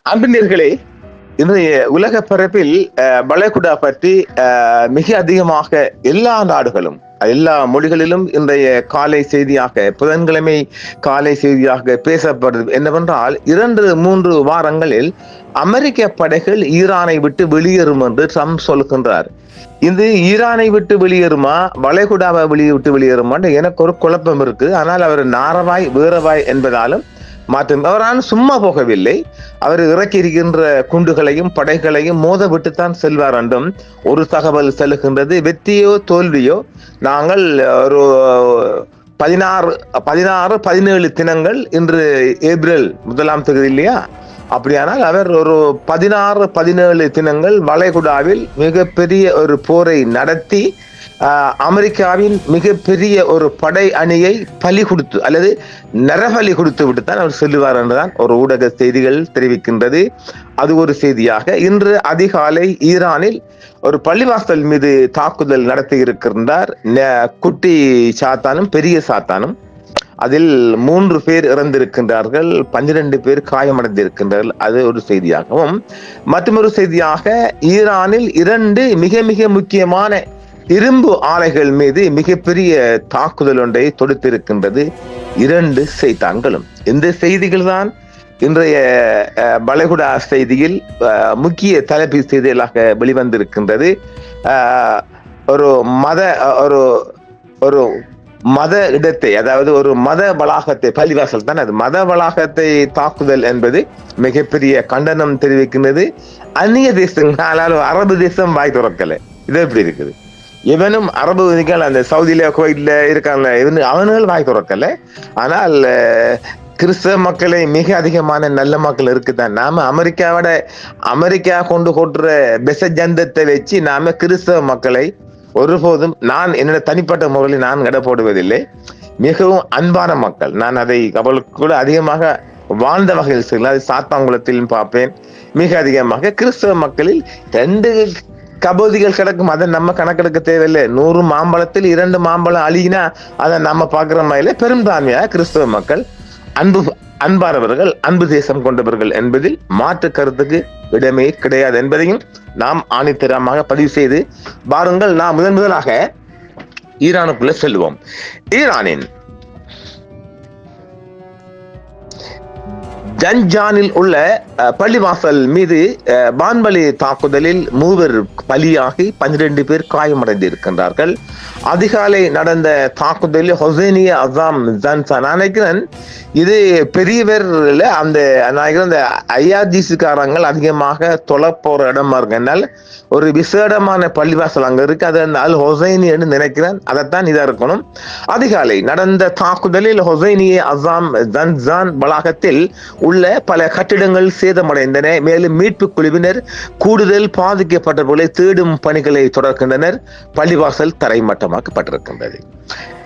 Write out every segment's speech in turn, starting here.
அன்பினர்களே, இன்றைய உலக பரப்பில் வளைகுடா பற்றி மிக அதிகமாக எல்லா நாடுகளும் எல்லா மொழிகளிலும் இன்றைய காலை செய்தியாக புதன்கிழமை காலை செய்தியாக பேசப்படுது என்னவென்றால் 2-3 வாரங்களில் அமெரிக்க படைகள் ஈரானை விட்டு வெளியேறும் என்று ட்ரம்ப் சொல்கின்றார். இது ஈரானை விட்டு வெளியேறுமா, வளைகுடாவை விட்டு வெளியேறுமா எனக்கு ஒரு குழப்பம் இருக்கு. ஆனால் அவர் நாரவாய் வீரவாய் என்பதாலும் மாற்றும் அவரால் சும்மா போகவில்லை. அவர் இறக்கி இருக்கின்ற குண்டுகளையும் படைகளையும் மோத விட்டுத்தான் செல்வார் என்றும் ஒரு தகவல் செல்கின்றது. வெற்றியோ தோல்வியோ நாங்கள் ஒரு 17 தினங்கள் இன்று ஏப்ரல் 1 தேதி இல்லையா, அப்படியானால் அவர் ஒரு 17 தினங்கள் வளைகுடாவில் மிகப்பெரிய ஒரு போரை நடத்தி அமெரிக்காவின் மிகப்பெரிய ஒரு படை அணியை பலி கொடுத்து அல்லது நரபலி கொடுத்து விட்டுத்தான் அவர் செல்லுவார் என்றுதான் ஒரு ஊடக செய்திகள் தெரிவிக்கின்றது. அது ஒரு செய்தியாக. இன்று அதிகாலை ஈரானில் ஒரு பள்ளிவாசல் மீது தாக்குதல் நடத்தி இருக்கின்றார். குட்டி சாத்தானும் பெரிய சாத்தானும். அதில் 3 பேர் இறந்திருக்கின்றார்கள், 12 பேர் காயமடைந்திருக்கின்றார்கள். அது ஒரு செய்தியாகவும், மற்றொரு செய்தியாக ஈரானில் 2 மிக மிக முக்கியமான இரும்பு ஆலைகள் மீது மிகப்பெரிய தாக்குதல் ஒன்றை தொடுத்திருக்கின்றது 2 சைத்தான்களும். இந்த செய்திகள் தான் இன்றைய வளைகுடா செய்தியில் முக்கிய தலைப்பு செய்திகளாக வெளிவந்திருக்கின்றது. ஒரு மத இடத்தை, அதாவது ஒரு மத வளாகத்தை, பள்ளிவாசல் தான் அது, மத வளாகத்தை தாக்குதல் என்பது மிகப்பெரிய கண்டனம் தெரிவிக்கின்றது. அந்நிய தேசங்களால் அரபு தேசம் வாய் திறக்கல. இது எப்படி இருக்குது? இவனும் அரபு அந்த சவுதியில குவைட்ல இருக்காங்க, அவனுகள் வாய் திறக்கல. ஆனால் கிறிஸ்தவ மக்களை மிக அதிகமான நல்ல மக்கள் இருக்குதான். நாம அமெரிக்கா கொண்டு கொட்டுற பெசஜந்தத்தை வச்சு நாம கிறிஸ்தவ மக்களை ஒருபோதும், நான் என்னோட தனிப்பட்ட முறையில் நான் எடை போடுவதில்லை. மிகவும் அன்பான மக்கள். நான் அதை அவளுக்கு கூட அதிகமாக வாழ்ந்த வகையில் செய்யலாம். அது சாத்தாங்குளத்திலும் பார்ப்பேன். மிக அதிகமாக கிறிஸ்தவ மக்களில் 2 கபோதிகள் கிடக்கும். அதை நம்ம கணக்கெடுக்க தேவையில்லை. 100 மாம்பழத்தில் 2 மாம்பழம் அழுகினா அதை நம்ம பார்க்கிற மாதிரில பெரும்பான்மையாக கிறிஸ்தவ மக்கள் அன்பானவர்கள், அன்பு தேசம் கொண்டவர்கள் என்பதில் மாற்று கருத்துக்கு இடமே கிடையாது என்பதையும் நாம் ஆணித்தரமாக பதிவு செய்து பாருங்கள். நாம் முதலாக ஈரானுக்குள்ள செல்வோம். ஈரானின் ஜன்ஜானில் உள்ள பள்ளிவாசல் மீது வான்வழி தாக்குதலில் 3 பலியாகி 12 பேர் காயமடைந்து இருக்கின்றார்கள். அதிகாலை நடந்த தாக்குதலில் ஹொசைனிய அசாம் ஜன்சான், நினைக்கிறேன் இது பெரியவர் அந்த ஐஆர்ஜிசிக்காரங்கள் அதிகமாக தொலைப்போற இடமா இருக்கனால ஒரு விசேடமான பள்ளிவாசல் அங்க இருக்கு. அது அல் ஹொசைனி என்று நினைக்கிறேன். அதைத்தான் இதா இருக்கணும். அதிகாலை நடந்த தாக்குதலில் ஹொசைனிய அசாம் ஜன்சான் வளாகத்தில் உள்ள பல கட்டிடங்கள் சேதமடைந்தன. மேலும் மீட்பு குழுவினர் கூடுதல் பாதிக்கப்பட்டவர்களை தேடும் பணிகளை தொடர்கின்றனர். பள்ளிவாசல் தரைமட்டமாக்கப்பட்டிருக்கின்றது.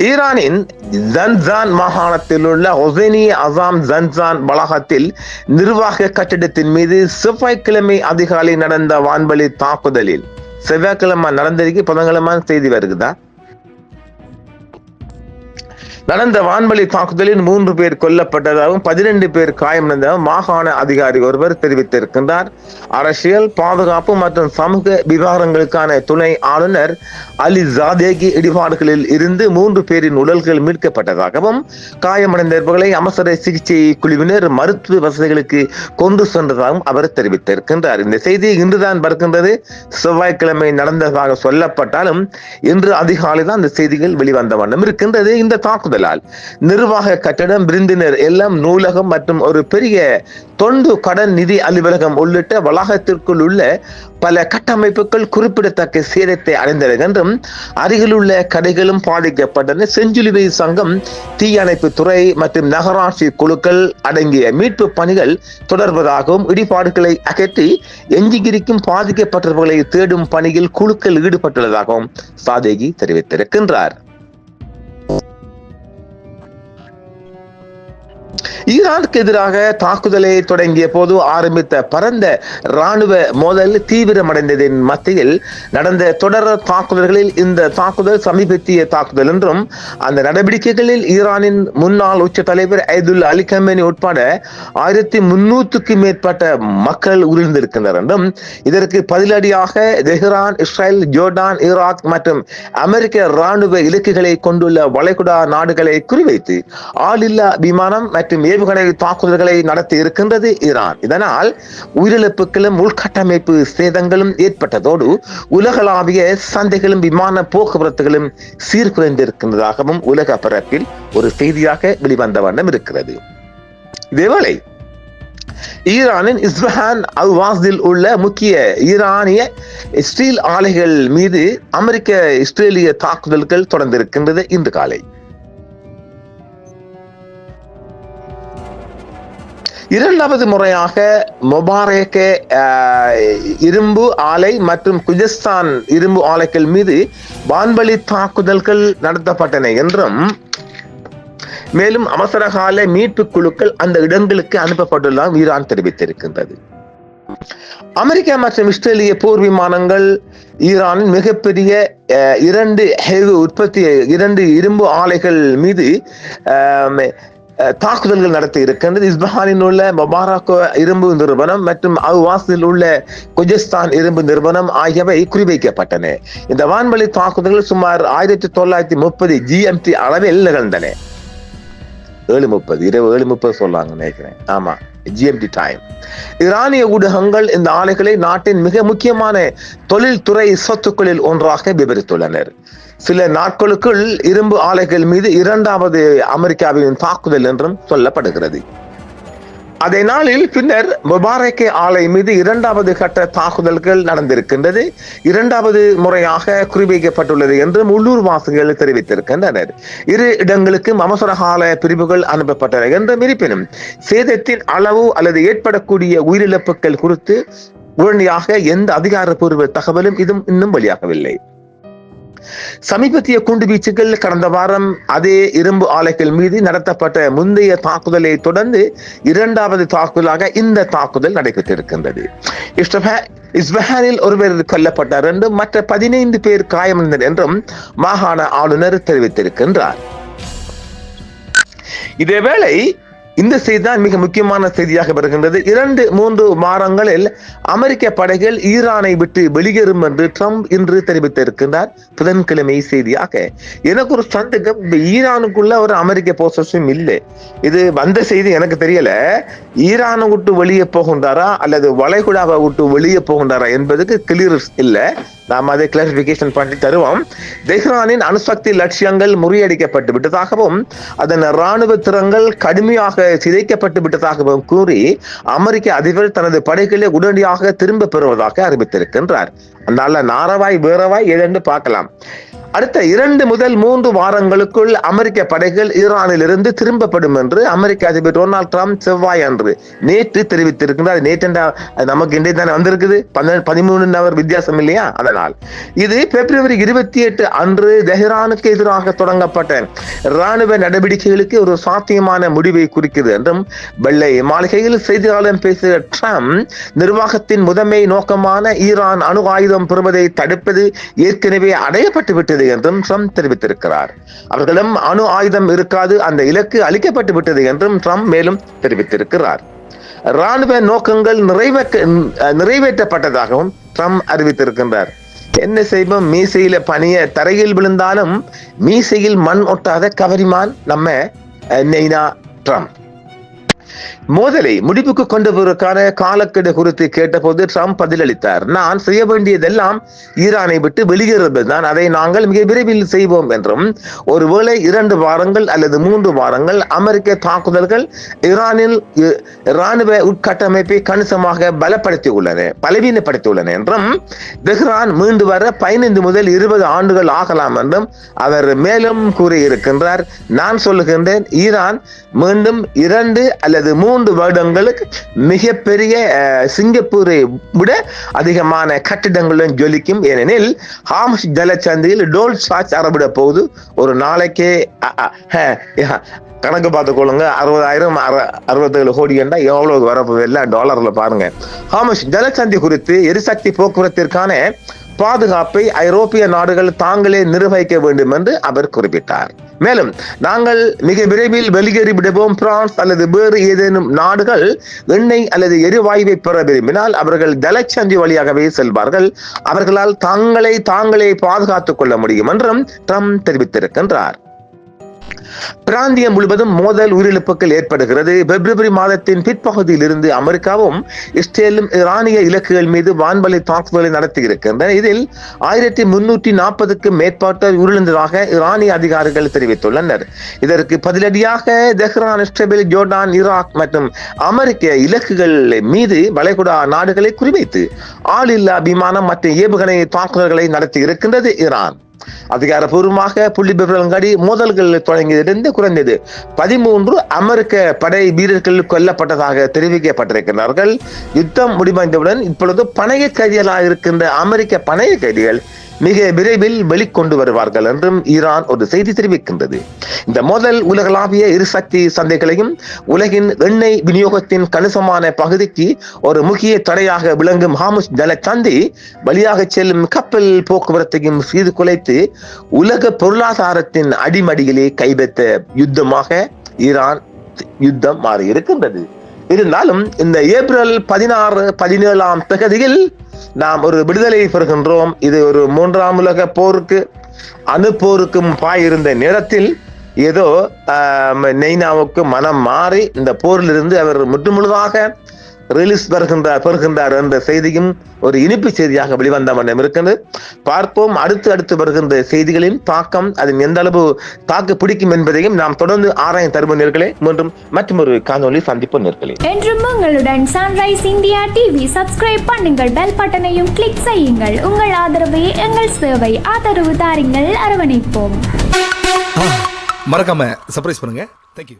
ஈரானின் ஜன்சான் மாகாணத்தில் உள்ள ஹொசைனிய அசாம் ஜன்சான் வளாகத்தில் நிர்வாக கட்டிடத்தின் மீது செவ்வாய்க்கிழமை அதிகாலை நடந்த வான்வழி தாக்குதலில், செவ்வாய்க்கிழமை நடந்திருக்கு, புதன்கிழமை செய்தி வருகுதா, நடந்த வான்வழி தாக்குதலில் 3 பேர் கொல்லப்பட்டதாகவும் 12 பேர் காயமடைந்ததாகவும் மாகாண அதிகாரி ஒருவர் தெரிவித்திருக்கின்றார். அரசியல், பாதுகாப்பு மற்றும் சமூக விவகாரங்களுக்கான துணை ஆளுநர் அலி ஜாதேகி இடிபாடுகளில் இருந்து 3 பேரின் உடல்கள் மீட்கப்பட்டதாகவும் காயமடைந்தவர்களை அவசர சிகிச்சை குழுவினர் மருத்துவ வசதிகளுக்கு கொண்டு சென்றதாகவும் அவர் தெரிவித்திருக்கின்றார். இந்த செய்தி இன்றுதான் வருகின்றது. செவ்வாய்க்கிழமை நடந்ததாக சொல்லப்பட்டாலும் இன்று அதிகாலை தான் இந்த செய்திகள் வெளிவந்த வண்ணம் இருக்கின்றது. இந்த தாக்குதலால் நிர்வாக கட்டடம், விருந்தினர் எல்லாம், நூலகம் மற்றும் ஒரு பெரிய தொண்டு கடன் நிதி அலுவலகம் உள்ளிட்ட வளாகத்திற்குள் உள்ள பல கட்டமைப்புகள் குறிப்பிடத்தக்க சேதத்தை அடைந்தன என்றும் அருகில் உள்ள கடைகளும் பாதிக்கப்பட்டன. செஞ்சிலுவை சங்கம், தீயணைப்பு துறை மற்றும் நகராட்சி குழுக்கள் அடங்கிய மீட்பு பணிகள் தொடர்வதாகவும் இடிபாடுகளை அகற்றி எஞ்சியிருக்கும் பாதிக்கப்பட்டவர்களை தேடும் பணியில் குழுக்கள் ஈடுபட்டுள்ளதாகவும் சாதேகி தெரிவித்திருக்கின்றார். ஈரானுக்கு எதிராக தாக்குதலை தொடங்கிய போது ஆரம்பித்த பரந்த ராணுவ மோதல் தீவிரமடைந்ததின் மத்தியில் நடந்த தொடர் தாக்குதல்களில் இந்த தாக்குதல் சமீபத்திய தாக்குதல் என்றும் அந்த நடவடிக்கைகளில் ஈரானின் முன்னாள் உச்ச தலைவர் ஐதுல் அலி கமேனி உட்பட 1300க்கும் மேற்பட்ட மக்கள் உயிரிழந்திருக்கின்றனர் என்றும் இதற்கு பதிலடியாக தெஹ்ரான், இஸ்ரேல், ஜோர்டான், ஈராக் மற்றும் அமெரிக்க ராணுவ இலக்குகளை கொண்டுள்ள வளைகுடா நாடுகளை குறிவைத்து ஆளில்லா விமானம் மற்றும் ஏவுகணை தாக்குதல்களை நடத்தி இருக்கின்றது ஈரான். இதனால் உயிரிழப்புகளும் உள்கட்டமைப்பு சேதங்களும் ஏற்பட்டதோடு உலகளாவிய சந்தைகளும் விமான போக்குவரத்துகளும் சீர்குலைந்திருக்கின்றதாகவும் உலக பரப்பில் ஒரு செய்தியாக வெளிவந்த வண்ணம் இருக்கிறது. இதேவேளை ஈரானின் இஸ்பஹான் அல்வாஸில் உள்ள முக்கிய ஈரானிய ஸ்டீல் ஆலைகள் மீது அமெரிக்க இஸ்ரேலிய தாக்குதல்கள் தொடர்ந்திருக்கின்றது. இன்று காலை இரண்டாவது முறையாக மொபாரேக் இரும்பு ஆலை மற்றும் குஜஸ்தான் இரும்பு ஆலைகள் மீது வான்வழி தாக்குதல்கள் நடத்தப்பட்டன என்றும் மேலும் அவசரகால மீட்பு குழுக்கள் அந்த இடங்களுக்கு அனுப்பப்பட்டுள்ளதாக ஈரான் தெரிவித்திருக்கின்றது. அமெரிக்கா மற்றும் இஸ்ரேலிய போர் விமானங்கள் ஈரானின் மிகப்பெரிய இரண்டு இரும்பு ஆலைகள் மீது தாக்குதல்கள் நடத்தி இருக்கின்றது. இஸ்பஹானில் உள்ள மொபாரக் இரும்பு நிறுவனம் மற்றும் அல்வாஸில் உள்ள குஜஸ்தான் இரும்பு நிறுவனம் ஆகியவை குறிவைக்கப்பட்டன. இந்த வான்வழி தாக்குதல்கள் சுமார் 1930 GMT அளவில் நிகழ்ந்தன. 7:30 இரவு 7:30 சொல்லாங்க நினைக்கிறேன். ஆமா, GMT டைம். ஈரானிய ஊடகங்கள் இந்த ஆலைகளை நாட்டின் மிக முக்கியமான தொழில்துறை சொத்துக்களில் ஒன்றாக விவரித்துள்ளனர். சில நாட்களுக்குள் இரும்பு ஆலைகள் மீது இரண்டாவது அமெரிக்காவின் தாக்குதல் என்றும் சொல்லப்படுகிறது. அதே நாளில் பின்னர் முபாரக் ஆலை மீது இரண்டாவது கட்ட தாக்குதல்கள் நடந்திருக்கின்றது. இரண்டாவது முறையாக குறிவைக்கப்பட்டுள்ளது என்று உள்ளூர் வாசிகள் தெரிவித்திருக்கின்றனர். இரு இடங்களுக்கும் அவசரகால பிரிவுகள் அனுப்பப்பட்டன என்றும் இருப்பினும் சேதத்தின் அளவு அல்லது ஏற்படக்கூடிய உயிரிழப்புகள் குறித்து உடனடியாக எந்த அதிகாரப்பூர்வ தகவலும் இன்னும் வெளியாகவில்லை. சமீபத்திய குண்டுவீச்சுகள் கடந்த வாரம் அதே இரும்பு ஆலைகள் மீது நடத்தப்பட்ட முந்தைய தாக்குதலை தொடர்ந்து இரண்டாவது தாக்குதலாக இந்த தாக்குதல் நடைபெற்றிருக்கின்றது. இஸ்பஹானில் ஒருவர் கொல்லப்பட்டார் என்றும் மற்ற 15 பேர் காயமடைந்தனர் என்றும் மாகாண ஆளுநர் தெரிவித்திருக்கின்றார். இதேவேளை இந்த செய்தி தான் மிக முக்கியமான செய்தியாக வருகின்றது. 2-3 வாரங்களில் அமெரிக்க படைகள் ஈரானை விட்டு வெளியேறும் என்று ட்ரம்ப் இன்று தெரிவித்திருக்கின்றார். புதன்கிழமை செய்தியாக எனக்கு ஒரு சந்தேகம், ஈரானுக்குள்ள ஒரு அமெரிக்க போஸ்டர்ஸும் இல்லை. இது வந்த செய்தி எனக்கு தெரியல. ஈரானை விட்டு வெளியே போகின்றாரா அல்லது வளைகுடாவை விட்டு வெளியே போகின்றாரா என்பதுக்கு கிளியர் இல்லை. நாம் அதை கிளாரிபிகேஷன் பண்ணி தருவோம். தெஹ்ரானின் அணுசக்தி லட்சியங்கள் முறியடிக்கப்பட்டு விட்டதாகவும் அதன் இராணுவ திறன்கள் கடுமையாக சிதைக்கப்பட்டு விட்டதாகவும் கூறி அமெரிக்க அதிபர் தனது படைகளை உடனடியாக திரும்ப பெறுவதாக அறிவித்திருக்கின்றார். அதனால நாரவாய் வேறவாய் ஏதென்று பார்க்கலாம். அடுத்த 2 முதல் 3 வாரங்களுக்குள் அமெரிக்க படைகள் ஈரானில் இருந்து திரும்பப்படும் என்று அமெரிக்க அதிபர் டொனால்ட் ட்ரம்ப் செவ்வாய் அன்று நேற்று தெரிவித்திருக்கிறார். நேற்று நமக்கு இன்றைய தானே வந்திருக்குது, 13 அவர் வித்தியாசம் இல்லையா? அதனால் இது பிப்ரவரி 28 அன்று தெஹ்ரானுக்கு எதிராக தொடங்கப்பட்ட இராணுவ நடவடிக்கைகளுக்கு ஒரு சாத்தியமான முடிவை குறிக்கிறது என்றும் வெள்ளை மாளிகையில் செய்தியாளர் பேசிய ட்ரம்ப் நிர்வாகத்தின் முதன்மை நோக்கமான ஈரான் அணு ஆயுதம் பெறுவதை தடுப்பது ஏற்கனவே அடையப்பட்டு விட்டது என்றும் ட்ரம்ப் தெரிவித்திருக்கிறார். அவர்களிடம் அணு ஆயுதம் இருக்காது, அந்த இலக்கு அளிக்கப்பட்டு விட்டது என்றும் ட்ரம்ப் மேலும் தெரிவித்திருக்கிறார். இராணுவ நோக்கங்கள் நிறைவேற்றப்பட்டதாகவும் ட்ரம்ப் அறிவித்திருக்கின்றார். என்ன செய்வோம், மீசையில பனிய தரையில் விழுந்தாலும் மீசையில் மண் ஒட்டாத கவரிமான் நம்ம நெய்னா ட்ரம்ப். மோதலை முடிவுக்கு கொண்டு வருவதற்கான காலக்கெடு குறித்து கேட்டபோது ட்ரம்ப் பதிலளித்தார். நான் செய்ய வேண்டியதெல்லாம் ஈரானை விட்டு வெளியேறுவதுதான், அதை நாங்கள் மிக விரைவில் செய்வோம் என்றும் ஒருவேளை 2 வாரங்கள் அல்லது 3 வாரங்கள் அமெரிக்க தாக்குதல்கள் ஈரானில் இராணுவ உட்கட்டமைப்பை கணிசமாக பலவீனப்படுத்தியுள்ளன என்றும் தெஹ்ரான் மீண்டு வர 15 முதல் 20 ஆண்டுகள் ஆகலாம் என்றும் அவர் மேலும் கூறியிருக்கின்றார். நான் சொல்லுகின்றேன், ஈரான் மீண்டும் 2 அல்லது 3 வருடங்களுக்கு மிகப்பெரிய சிங்கப்பூரை விட அதிகமான கட்டிடங்களும் ஜொலிக்கும். ஏனெனில் ஹார்முஸ் ஜலசந்தியில் டோல் சார்ஜ் அறவிட போது ஒரு நாளைக்கே கணக்கு பார்த்துக்கொள்ளுங்க. 60,000 67 கோடி என்றா எவ்வளவு வரப்போகுது எல்லாம் டாலர்ல பாருங்க. ஹார்முஸ் ஜலசந்தி குறித்து எரிசக்தி போக்குவரத்திற்கான பாதுகாப்பை ஐரோப்பிய நாடுகள் தாங்களே நிர்வகிக்க வேண்டும் என்று அவர் குறிப்பிட்டார். மேலும் நாங்கள் மிக விரைவில் வெளியேறிவிடுவோம். பிரான்ஸ் அல்லது வேறு ஏதேனும் நாடுகள் எண்ணெய் அல்லது எரிவாயுவை பெற விரும்பினால் அவர்கள் ஜலச்சந்தி வழியாகவே செல்வார்கள். அவர்களால் தாங்களே பாதுகாத்துக் கொள்ள முடியும் என்றும் ட்ரம்ப் தெரிவித்திருக்கின்றார். பிராந்தியம் முழுவதும் மோதல் உயிரிழப்புகள் ஏற்படுகிறது. பிப்ரவரி மாதத்தின் பிற்பகுதியில் இருந்து அமெரிக்காவும் இஸ்ரேலும் ஈரானிய இலக்குகள் மீது வான்வழி தாக்குதலை நடத்தி இருக்கின்றன. இதில் 1340க்கும் மேற்பட்டோர் உயிரிழந்ததாக ஈரானிய அதிகாரிகள் தெரிவித்துள்ளனர். இதற்கு பதிலடியாக தெஹ்ரான், இஸ்ரேல், ஜோர்டான், ஈராக் மற்றும் அமெரிக்க இலக்குகள் மீது வளைகுடா நாடுகளை குறிவைத்து ஆளில்லா விமானம் மற்றும் ஏவுகணை தாக்குதல்களை நடத்தி இருக்கின்றது ஈரான். அதிகாரப்பூர்வமாக புள்ளி விவரங்கடி மோதல்கள் தொடங்கியதிலிருந்து குறைந்தது 13 அமெரிக்க படை வீரர்கள் கொல்லப்பட்டதாக தெரிவிக்கப்பட்டிருக்கிறார்கள். யுத்தம் முடிவடைந்தவுடன் இப்பொழுது பணைய கைதிகளாக இருக்கின்ற அமெரிக்க பணைய கைதிகள் மிக விரைவில் வெளிக்கொண்டு வருவார்கள் என்றும் ஈரான் ஒரு செய்தி தெரிவிக்கின்றது. இந்த மோதல் உலகளாவிய எரிசக்தி சந்தைகளையும் உலகின் எண்ணெய் விநியோகத்தின் கணிசமான பகுதிக்கு ஒரு முக்கிய தடையாக விளங்கும் ஹார்முஸ் ஜலசந்தி வழியாக செல்லும் கப்பல் போக்குவரத்தையும் சீது குலைத்து உலக பொருளாதாரத்தின் அடிமடியிலே கைவைத்த யுத்தமாக ஈரான் யுத்தம் மாறி இருக்கின்றது. இருந்தாலும் இந்த ஏப்ரல் 16, 17ஆம் தேதியில் நாம் ஒரு விடுதலை பெறுகின்றோம். இது ஒரு 3ஆம் உலக போருக்கு அணுப்போருக்கும் பாயிருந்த நேரத்தில் ஏதோ நெய்னாவுக்கு மனம் மாறி இந்த போரிலிருந்து அவர் முற்றுமுழுதாக ரிலீஸ் பெறுகின்றார் என்ற செய்தியும் ஒரு இனிப்பு செய்தியாக வெளிவந்த வண்ணம் இருக்கின்றது. பார்ப்போம் அடுத்து வருகின்ற செய்திகளின் தாக்கம் அதன் எந்த அளவு தாக்கு பிடிக்கும் என்பதையும் நாம் தொடர்ந்து ஆராயம் தருவோம் நேர்களே. மீண்டும் மற்றொரு காணொலி சந்திப்போம் நேர்களே. என்றும் உங்களுடன் சன்ரைஸ் இந்தியா டிவி சப்ஸ்கிரைப் பண்ணுங்கள், பெல் பட்டனையும் கிளிக் செய்யுங்கள். உங்கள் ஆதரவே எங்கள் சேவை. ஆதரவு தாருங்கள், அரவணைப்போம். மறக்காம சர்ப்ரைஸ் பண்ணுங்க. தேங்க்யூ.